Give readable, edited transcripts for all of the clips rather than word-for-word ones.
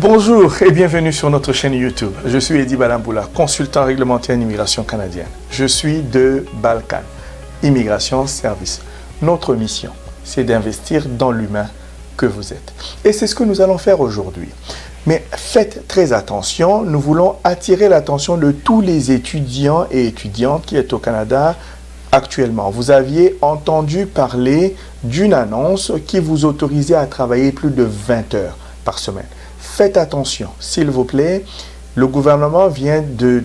Bonjour et bienvenue sur notre chaîne YouTube. Je suis Eddy Balamboula, consultant réglementaire en immigration canadienne. Je suis de Balkan, Immigration Service. Notre mission, c'est d'investir dans l'humain que vous êtes. Et c'est ce que nous allons faire aujourd'hui. Mais faites très attention, nous voulons attirer l'attention de tous les étudiants et étudiantes qui sont au Canada actuellement. Vous aviez entendu parler d'une annonce qui vous autorisait à travailler plus de 20 heures par semaine. Faites attention, s'il vous plaît. Le gouvernement vient de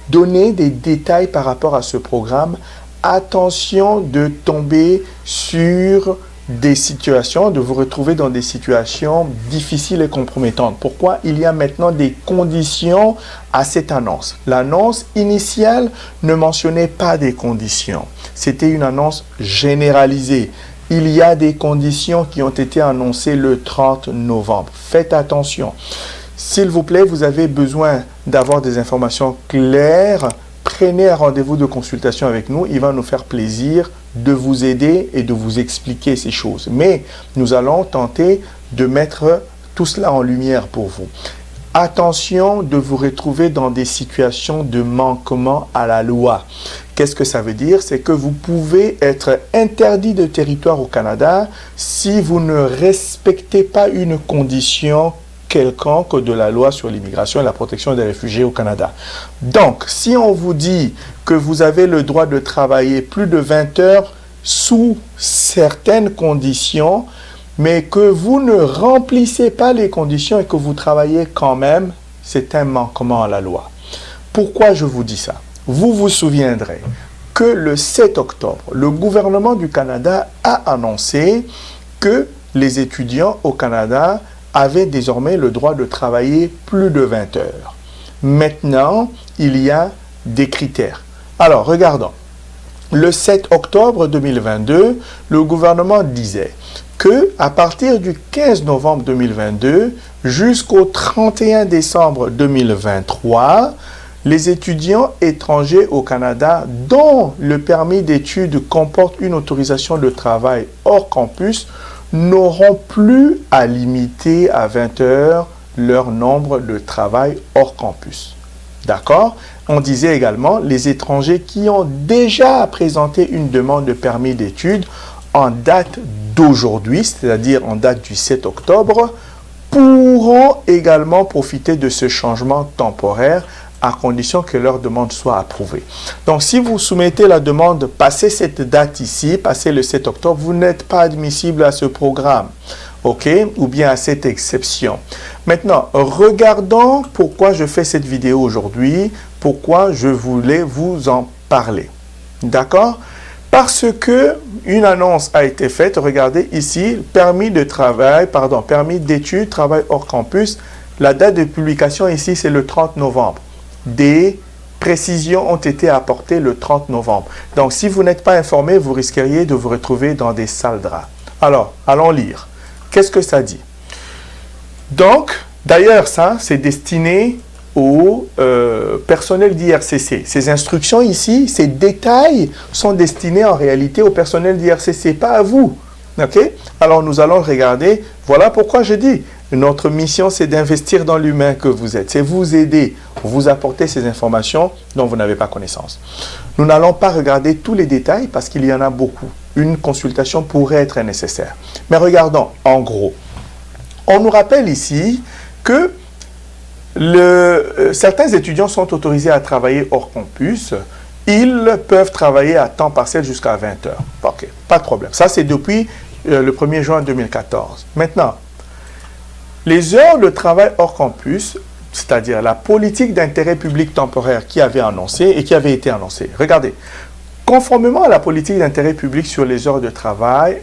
donner des détails par rapport à ce programme. Attention de tomber sur des situations, de vous retrouver dans des situations difficiles et compromettantes. Pourquoi? Il y a maintenant des conditions à cette annonce. L'annonce initiale ne mentionnait pas des conditions. C'était une annonce généralisée. Il y a des conditions qui ont été annoncées le 30 novembre. Faites attention. S'il vous plaît, vous avez besoin d'avoir des informations claires. Prenez un rendez-vous de consultation avec nous. Il va nous faire plaisir de vous aider et de vous expliquer ces choses. Mais nous allons tenter de mettre tout cela en lumière pour vous. Attention de vous retrouver dans des situations de manquement à la loi. Qu'est-ce que ça veut dire? C'est que vous pouvez être interdit de territoire au Canada si vous ne respectez pas une condition quelconque de la loi sur l'immigration et la protection des réfugiés au Canada. Donc, si on vous dit que vous avez le droit de travailler plus de 20 heures sous certaines conditions, mais que vous ne remplissez pas les conditions et que vous travaillez quand même, c'est un manquement à la loi. Pourquoi je vous dis ça? Vous vous souviendrez que le 7 octobre, le gouvernement du Canada a annoncé que les étudiants au Canada avaient désormais le droit de travailler plus de 20 heures. Maintenant, il y a des critères. Alors, regardons. Le 7 octobre 2022, le gouvernement disait que à partir du 15 novembre 2022 jusqu'au 31 décembre 2023, les étudiants étrangers au Canada dont le permis d'études comporte une autorisation de travail hors campus n'auront plus à limiter à 20 heures leur nombre de travail hors campus. D'accord? On disait également les étrangers qui ont déjà présenté une demande de permis d'études en date d'aujourd'hui, c'est-à-dire en date du 7 octobre, pourront également profiter de ce changement temporaire à condition que leur demande soit approuvée. Donc, si vous soumettez la demande, passez cette date ici, passez le 7 octobre, vous n'êtes pas admissible à ce programme, ok? Ou bien à cette exception. Maintenant, regardons pourquoi je fais cette vidéo aujourd'hui, pourquoi je voulais vous en parler, d'accord? Parce que une annonce a été faite, regardez ici, permis d'études, travail hors campus, la date de publication ici, c'est le 30 novembre. Des précisions ont été apportées le 30 novembre. Donc, si vous n'êtes pas informé, vous risqueriez de vous retrouver dans des sales draps. Alors, allons lire. Qu'est-ce que ça dit? Donc, d'ailleurs, ça, c'est destiné au personnel d'IRCC. Ces instructions ici, ces détails sont destinés en réalité au personnel d'IRCC, pas à vous. OK? Alors, nous allons regarder. Voilà pourquoi je dis, notre mission, c'est d'investir dans l'humain que vous êtes. C'est vous aider, vous apporter ces informations dont vous n'avez pas connaissance. Nous n'allons pas regarder tous les détails parce qu'il y en a beaucoup. Une consultation pourrait être nécessaire. Mais regardons en gros. On nous rappelle ici que certains étudiants sont autorisés à travailler hors campus. Ils peuvent travailler à temps partiel jusqu'à 20 heures. OK, pas de problème. Ça, c'est depuis le 1er juin 2014. Maintenant, les heures de travail hors campus, c'est-à-dire la politique d'intérêt public temporaire qui avait été annoncée. Regardez, conformément à la politique d'intérêt public sur les heures de travail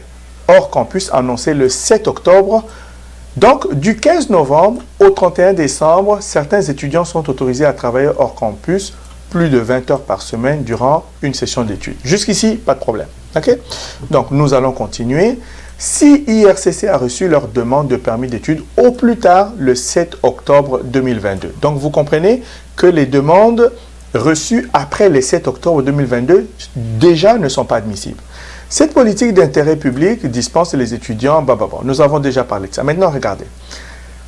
hors campus annoncée le 7 octobre, donc du 15 novembre au 31 décembre, certains étudiants sont autorisés à travailler hors campus plus de 20 heures par semaine durant une session d'études. Jusqu'ici, pas de problème. OK? Donc, nous allons continuer. Si IRCC a reçu leur demande de permis d'études au plus tard le 7 octobre 2022. Donc, vous comprenez que les demandes reçues après le 7 octobre 2022 déjà ne sont pas admissibles. Cette politique d'intérêt public dispense les étudiants, nous avons déjà parlé de ça. Maintenant, regardez.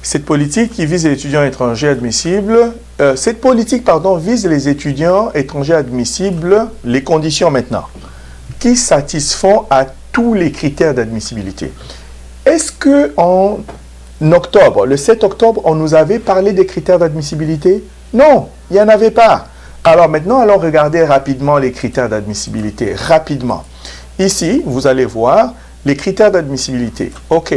cette politique qui vise les étudiants étrangers admissibles, vise les étudiants étrangers admissibles, les conditions maintenant, qui satisfont à tous les critères d'admissibilité. Est-ce qu'en octobre, le 7 octobre, on nous avait parlé des critères d'admissibilité? Non, il n'y en avait pas. Alors maintenant, allons regarder rapidement les critères d'admissibilité. Rapidement. Ici, vous allez voir les critères d'admissibilité. OK.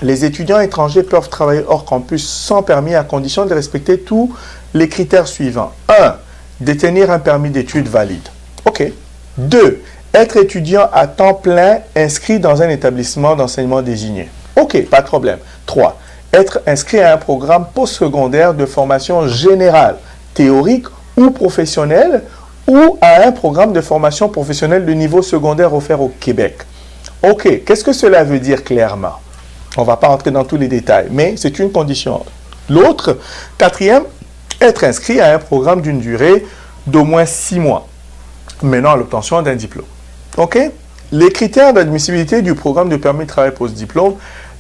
Les étudiants étrangers peuvent travailler hors campus sans permis à condition de respecter tous les critères suivants. 1. Détenir un permis d'études valide. OK. 2. Être étudiant à temps plein inscrit dans un établissement d'enseignement désigné. OK, pas de problème. 3. Être inscrit à un programme postsecondaire de formation générale, théorique ou professionnelle, ou à un programme de formation professionnelle de niveau secondaire offert au Québec. OK, qu'est-ce que cela veut dire clairement? On ne va pas entrer dans tous les détails, mais c'est une condition. L'autre, 4e, être inscrit à un programme d'une durée d'au moins 6 mois, menant à l'obtention d'un diplôme. OK? Les critères d'admissibilité du programme de permis de travail post-diplôme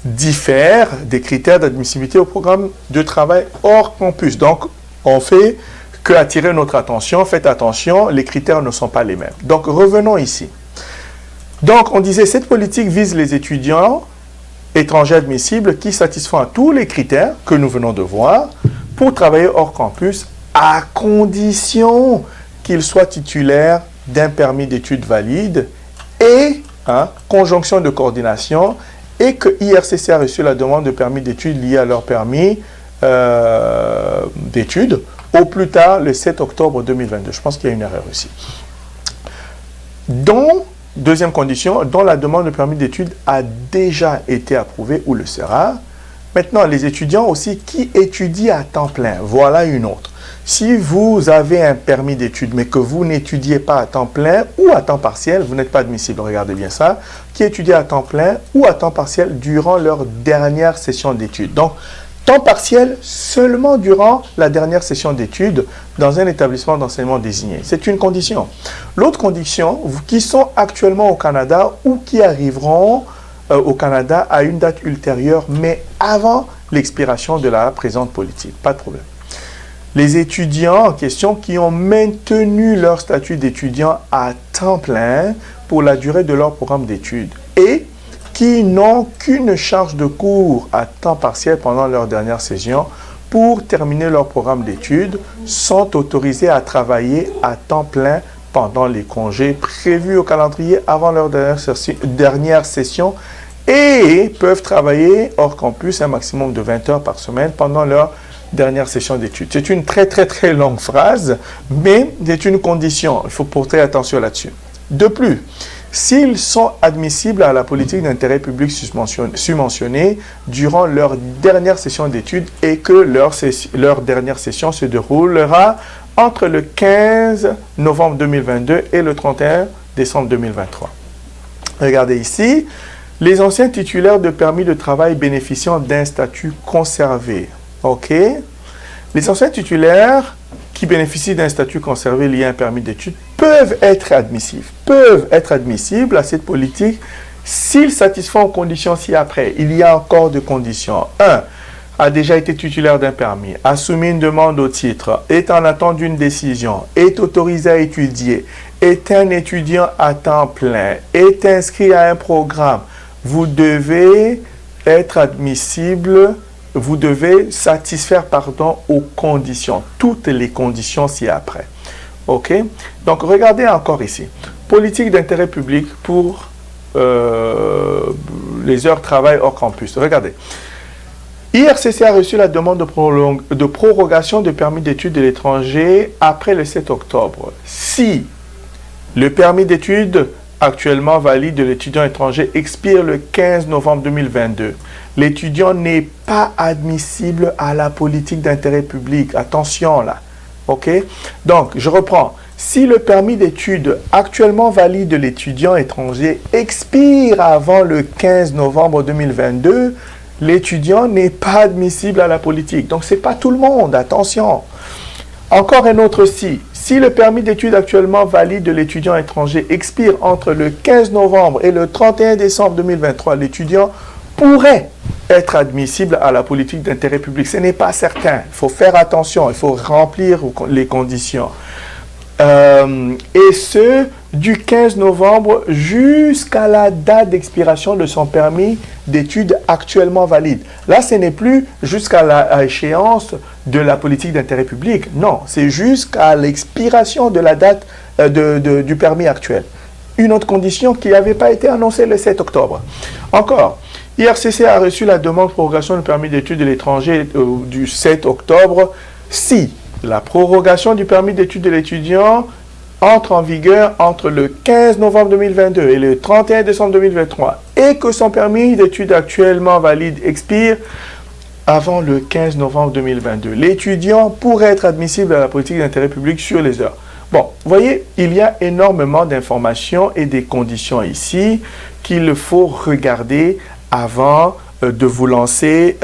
diffèrent des critères d'admissibilité au programme de travail hors campus. Donc, on fait que attirer notre attention. Faites attention, les critères ne sont pas les mêmes. Donc, revenons ici. Donc, on disait, cette politique vise les étudiants étrangers admissibles qui satisfont à tous les critères que nous venons de voir pour travailler hors campus à condition qu'ils soient titulaires d'un permis d'études valide et conjonction de coordination et que IRCC a reçu la demande de permis d'études liée à leur permis d'études au plus tard le 7 octobre 2022. Je pense qu'il y a une erreur ici. Deuxième condition, dont la demande de permis d'études a déjà été approuvée ou le sera. Maintenant, les étudiants aussi qui étudient à temps plein. Voilà une autre. Si vous avez un permis d'études, mais que vous n'étudiez pas à temps plein ou à temps partiel, vous n'êtes pas admissible. Regardez bien ça. Qui étudient à temps plein ou à temps partiel durant leur dernière session d'études. Donc, temps partiel seulement durant la dernière session d'études dans un établissement d'enseignement désigné. C'est une condition. L'autre condition, qui sont actuellement au Canada ou qui arriveront au Canada à une date ultérieure, mais avant l'expiration de la présente politique. Pas de problème. Les étudiants en question qui ont maintenu leur statut d'étudiant à temps plein pour la durée de leur programme d'études et qui n'ont qu'une charge de cours à temps partiel pendant leur dernière session pour terminer leur programme d'études sont autorisés à travailler à temps plein pendant les congés prévus au calendrier avant leur dernière session et peuvent travailler hors campus un maximum de 20 heures par semaine pendant leur dernière session d'études. C'est une très longue phrase, mais c'est une condition. Il faut porter attention là-dessus. De plus, s'ils sont admissibles à la politique d'intérêt public subventionnée durant leur dernière session d'études et que leur dernière session se déroulera entre le 15 novembre 2022 et le 31 décembre 2023. Regardez ici, les anciens titulaires de permis de travail bénéficiant d'un statut conservé. OK? Les anciens titulaires qui bénéficient d'un statut conservé lié à un permis d'études peuvent être admissibles à cette politique s'ils satisfont aux conditions ci-après. Il y a encore deux conditions. 1. A déjà été titulaire d'un permis, a soumis une demande au titre, est en attente d'une décision, est autorisé à étudier, est un étudiant à temps plein, est inscrit à un programme. Vous devez être admissible. Vous devez satisfaire, aux conditions, toutes les conditions ci-après. OK? Donc, regardez encore ici. Politique d'intérêt public pour les heures de travail hors campus. Regardez. IRCC a reçu la demande de prorogation de permis d'études de l'étranger après le 7 octobre. Si le permis d'études actuellement valide de l'étudiant étranger expire le 15 novembre 2022, l'étudiant n'est pas admissible à la politique d'intérêt public. Attention là. OK? Donc, je reprends. Si le permis d'études actuellement valide de l'étudiant étranger expire avant le 15 novembre 2022, l'étudiant n'est pas admissible à la politique. Donc, ce n'est pas tout le monde. Attention. Encore un autre si. Si le permis d'études actuellement valide de l'étudiant étranger expire entre le 15 novembre et le 31 décembre 2023, l'étudiant pourrait être admissible à la politique d'intérêt public. Ce n'est pas certain. Il faut faire attention, il faut remplir les conditions. Et ce, du 15 novembre jusqu'à la date d'expiration de son permis d'études actuellement valide. Là, ce n'est plus jusqu'à l'échéance de la politique d'intérêt public. Non, c'est jusqu'à l'expiration de la date du permis actuel. Une autre condition qui n'avait pas été annoncée le 7 octobre. Encore, IRCC a reçu la demande de prorogation du permis d'études de l'étranger du 7 octobre si la prorogation du permis d'études de l'étudiant entre en vigueur entre le 15 novembre 2022 et le 31 décembre 2023 et que son permis d'études actuellement valide expire avant le 15 novembre 2022. L'étudiant pourrait être admissible à la politique d'intérêt public sur les heures. Bon, vous voyez, il y a énormément d'informations et des conditions ici qu'il faut regarder avant de vous lancer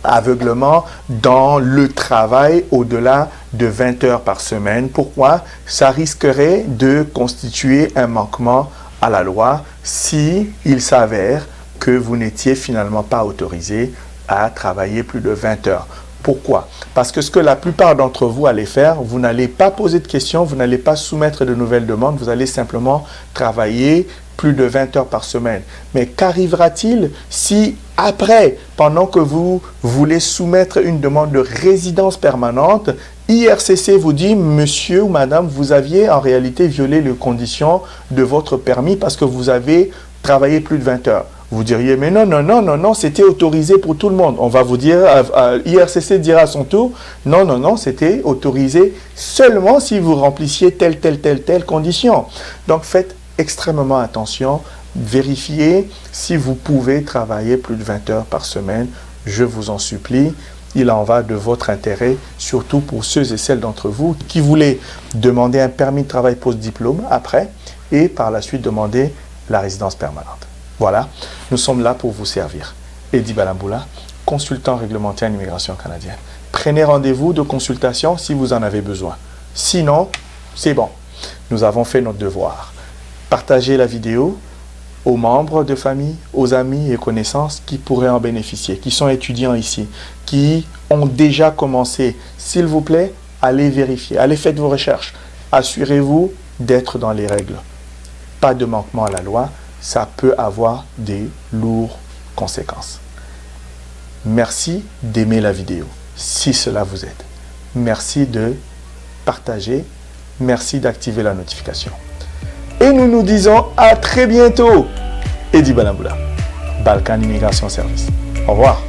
aveuglement dans le travail au-delà de 20 heures par semaine. Pourquoi? Ça risquerait de constituer un manquement à la loi si il s'avère que vous n'étiez finalement pas autorisé à travailler plus de 20 heures. Pourquoi? Parce que ce que la plupart d'entre vous allez faire, vous n'allez pas poser de questions, vous n'allez pas soumettre de nouvelles demandes, vous allez simplement travailler plus de 20 heures par semaine. Mais qu'arrivera-t-il si après, pendant que vous voulez soumettre une demande de résidence permanente, IRCC vous dit, monsieur ou madame, vous aviez en réalité violé les conditions de votre permis parce que vous avez travaillé plus de 20 heures. Vous diriez, mais non, c'était autorisé pour tout le monde. On va vous dire, IRCC dira à son tour, non, c'était autorisé seulement si vous remplissiez telle condition. Donc, faites extrêmement attention, vérifiez si vous pouvez travailler plus de 20 heures par semaine. Je vous en supplie, il en va de votre intérêt, surtout pour ceux et celles d'entre vous qui voulaient demander un permis de travail post-diplôme après et par la suite demander la résidence permanente. Voilà, nous sommes là pour vous servir. Eddy Balamboula, consultant réglementaire en immigration canadienne. Prenez rendez-vous de consultation si vous en avez besoin. Sinon, c'est bon, nous avons fait notre devoir. Partagez la vidéo aux membres de famille, aux amis et connaissances qui pourraient en bénéficier, qui sont étudiants ici, qui ont déjà commencé. S'il vous plaît, allez vérifier, allez faire vos recherches. Assurez-vous d'être dans les règles. Pas de manquement à la loi. Ça peut avoir des lourdes conséquences. Merci d'aimer la vidéo, si cela vous aide. Merci de partager. Merci d'activer la notification. Et nous nous disons à très bientôt. Eddy Balamboula, Balkan Immigration Service. Au revoir.